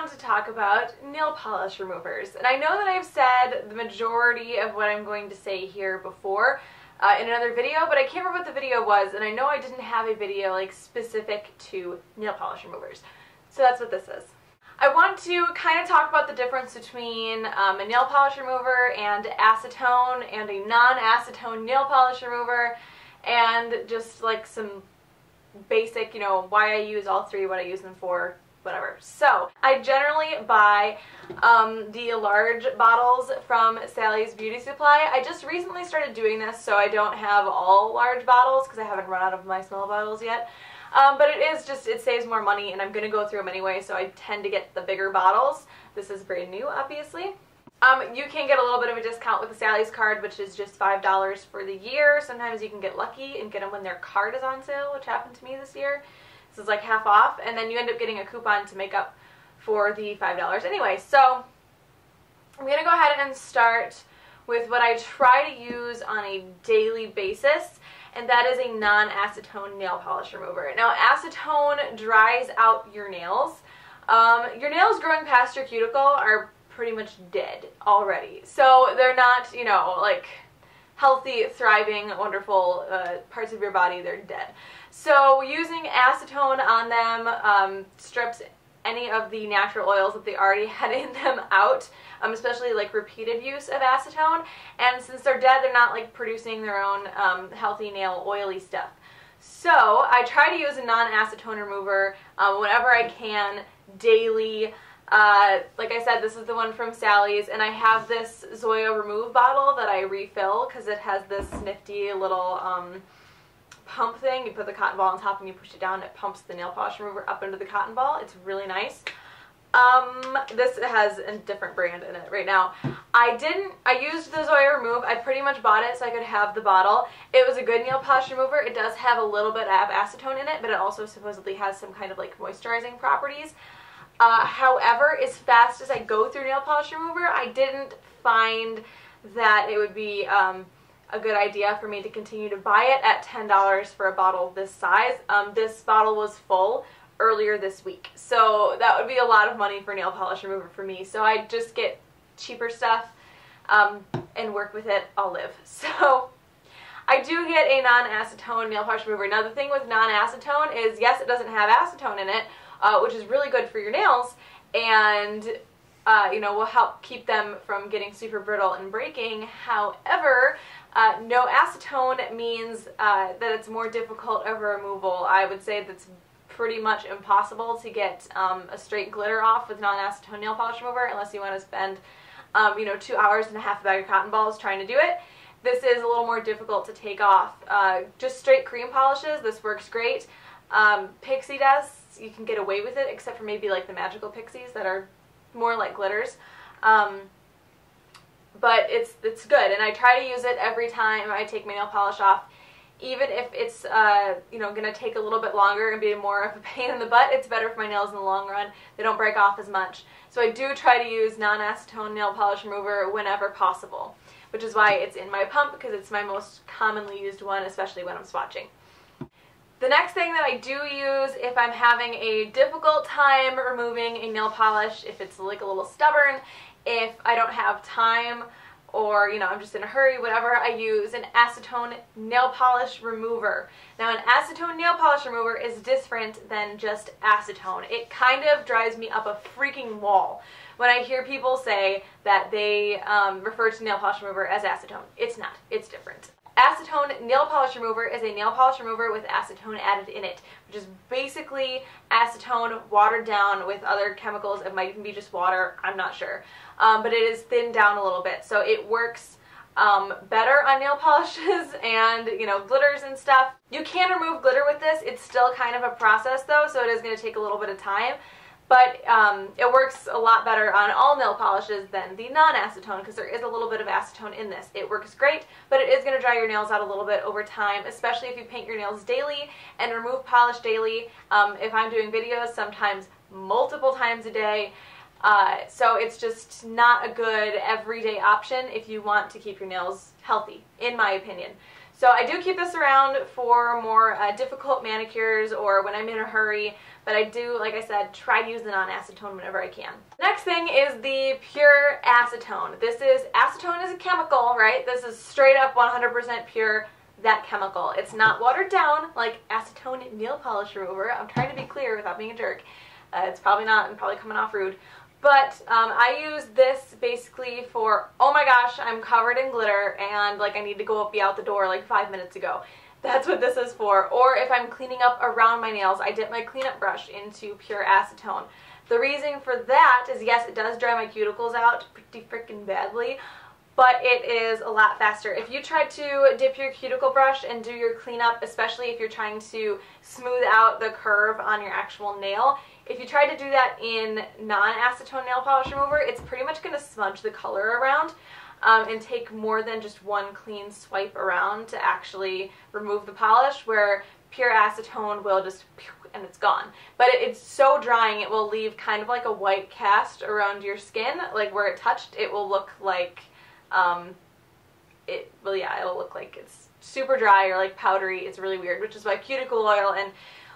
wanted to talk about nail polish removers. And I know that I've said the majority of what I'm going to say here before in another video, but I can't remember what the video was, and I know I didn't have a video like specific to nail polish removers. So that's what this is. I want to kind of talk about the difference between a nail polish remover and acetone and a non-acetone nail polish remover, and just like some basic, why I use all three, what I use them for, whatever. So I generally buy the large bottles from Sally's Beauty Supply. I just recently started doing this, so I don't have all large bottles because I haven't run out of my small bottles yet. But it saves more money, and I'm going to go through them anyway, so I tend to get the bigger bottles. This is brand new, obviously. You can get a little bit of a discount with the Sally's card, which is just $5 for the year. Sometimes you can get lucky and get them when their card is on sale, which happened to me this year. This is like half off, and then you end up getting a coupon to make up for the $5 anyway. So I'm going to go ahead and start with what I try to use on a daily basis, and that is a non-acetone nail polish remover. Now, acetone dries out your nails. Your nails growing past your cuticle are pretty much dead already. So they're not, like healthy, thriving, wonderful parts of your body. They're dead. So using acetone on them strips any of the natural oils that they already had in them out, especially like repeated use of acetone. And since they're dead, they're not like producing their own healthy nail oily stuff. So I try to use a non-acetone remover whenever I can, daily. Like I said, this is the one from Sally's, and I have this Zoya Remove bottle that I refill because it has this nifty little pump thing. You put the cotton ball on top and you push it down, and it pumps the nail polish remover up into the cotton ball. It's really nice. This has a different brand in it right now. I used the Zoya Remove. I pretty much bought it so I could have the bottle. It was a good nail polish remover. It does have a little bit of acetone in it, but it also supposedly has some kind of like moisturizing properties. However, as fast as I go through nail polish remover, I didn't find that it would be a good idea for me to continue to buy it at $10 for a bottle this size. This bottle was full earlier this week, so that would be a lot of money for nail polish remover for me. So I just get cheaper stuff and work with it. I'll live. So I do get a non-acetone nail polish remover. Now the thing with non-acetone is, yes, it doesn't have acetone in it, which is really good for your nails, and will help keep them from getting super brittle and breaking. However, no acetone means that it's more difficult of a removal. I would say that's pretty much impossible to get a straight glitter off with non-acetone nail polish remover unless you want to spend 2 hours and a half bag of cotton balls trying to do it. This is a little more difficult to take off. Just straight cream polishes, this works great. Pixie dust, you can get away with it, except for maybe like the magical pixies that are more like glitters. But it's good, and I try to use it every time I take my nail polish off. Even if it's going to take a little bit longer and be more of a pain in the butt, it's better for my nails in the long run. They don't break off as much. So I do try to use non-acetone nail polish remover whenever possible, which is why it's in my pump, because it's my most commonly used one, especially when I'm swatching. The next thing that I do use if I'm having a difficult time removing a nail polish, if it's like a little stubborn, if I don't have time, or I'm just in a hurry, whatever, I use an acetone nail polish remover. Now an acetone nail polish remover is different than just acetone. It kind of drives me up a freaking wall when I hear people say that they refer to nail polish remover as acetone. It's not. It's different. Acetone nail polish remover is a nail polish remover with acetone added in it, which is basically acetone watered down with other chemicals. It might even be just water, I'm not sure. But it is thinned down a little bit, so it works better on nail polishes and, glitters and stuff. You can remove glitter with this. It's still kind of a process though, so it is going to take a little bit of time. But it works a lot better on all nail polishes than the non-acetone, because there is a little bit of acetone in this. It works great, but it is going to dry your nails out a little bit over time, especially if you paint your nails daily and remove polish daily. If I'm doing videos, sometimes multiple times a day. So it's just not a good everyday option if you want to keep your nails healthy, in my opinion. So I do keep this around for more difficult manicures or when I'm in a hurry, but I do, like I said, try to use the non-acetone whenever I can. Next thing is the pure acetone. Acetone is a chemical, right? This is straight up 100% pure, that chemical. It's not watered down like acetone nail polish remover. I'm trying to be clear without being a jerk. It's probably not, and probably coming off rude. But I use this basically for, oh my gosh, I'm covered in glitter and like I need to be out the door like 5 minutes ago. That's what this is for. Or if I'm cleaning up around my nails, I dip my cleanup brush into pure acetone. The reason for that is, yes, it does dry my cuticles out pretty freaking badly, but it is a lot faster. If you try to dip your cuticle brush and do your cleanup, especially if you're trying to smooth out the curve on your actual nail, if you try to do that in non-acetone nail polish remover, it's pretty much going to smudge the color around and take more than just one clean swipe around to actually remove the polish, where pure acetone will just and it's gone. But it's so drying, it will leave kind of like a white cast around your skin, like where it touched, it will look like it'll look like it's super dry or like powdery. It's really weird, which is why cuticle oil and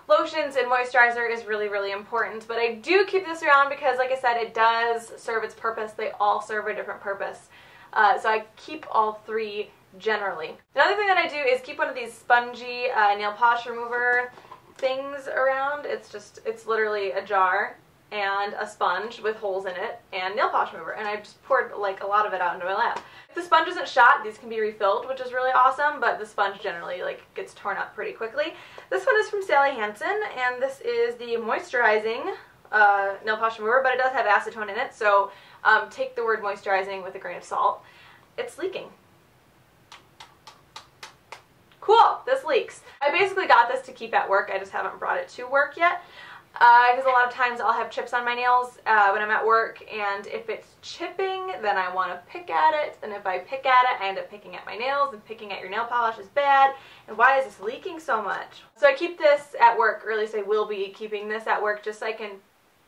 lotions and moisturizer is really, really important. But I do keep this around because, like I said, it does serve its purpose. They all serve a different purpose. So I keep all three generally. Another thing that I do is keep one of these spongy nail polish remover things around. It's literally a jar and a sponge with holes in it and nail polish remover, and I just poured like a lot of it out into my lap. If the sponge isn't shot, these can be refilled, which is really awesome, but the sponge generally like gets torn up pretty quickly. This one is from Hansen, and this is the moisturizing nail polish remover, but it does have acetone in it, so take the word moisturizing with a grain of salt. It's leaking. Cool, this leaks. I basically got this to keep at work. I just haven't brought it to work yet. Because a lot of times I'll have chips on my nails when I'm at work, and if it's chipping, then I want to pick at it, and if I pick at it, I end up picking at my nails, and picking at your nail polish is bad, and why is this leaking so much? So I keep this at work, or at least I will be keeping this at work, just so I can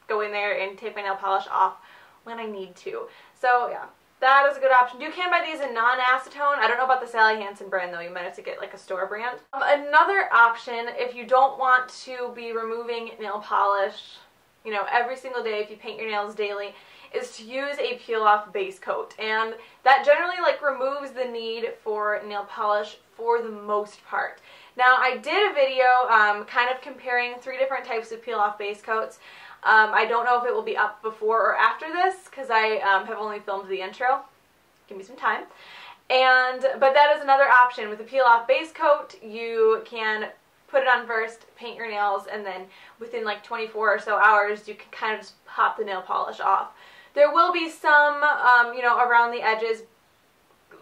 go in there and take my nail polish off when I need to. So yeah, that is a good option. You can buy these in non-acetone. I don't know about the Hansen brand though. You might have to get like a store brand. Another option, if you don't want to be removing nail polish, you know, every single day if you paint your nails daily, is to use a peel-off base coat. And that generally like removes the need for nail polish for the most part. Now I did a video kind of comparing 3 different types of peel-off base coats. I don't know if it will be up before or after this because I have only filmed the intro. Give me some time. But that is another option. With a peel-off base coat, you can put it on first, paint your nails, and then within like 24 or so hours, you can kind of just pop the nail polish off. There will be some, you know, around the edges.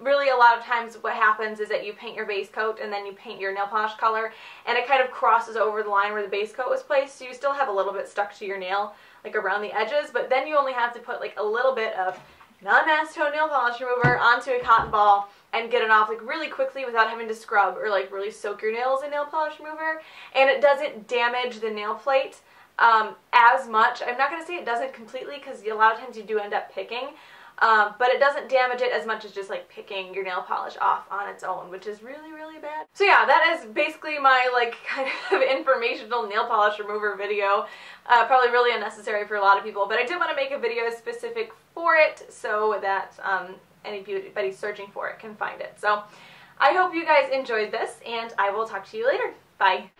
Really, a lot of times what happens is that you paint your base coat and then you paint your nail polish color, and it kind of crosses over the line where the base coat was placed, so you still have a little bit stuck to your nail, like around the edges, but then you only have to put like a little bit of non-acetone nail polish remover onto a cotton ball and get it off like really quickly without having to scrub or like really soak your nails in nail polish remover, and it doesn't damage the nail plate as much. I'm not going to say it doesn't completely because a lot of times you do end up picking, but it doesn't damage it as much as just like picking your nail polish off on its own, which is really, really bad. So yeah, that is basically my like kind of informational nail polish remover video. Probably really unnecessary for a lot of people, but I did want to make a video specific for it so that anybody searching for it can find it. So I hope you guys enjoyed this, and I will talk to you later. Bye.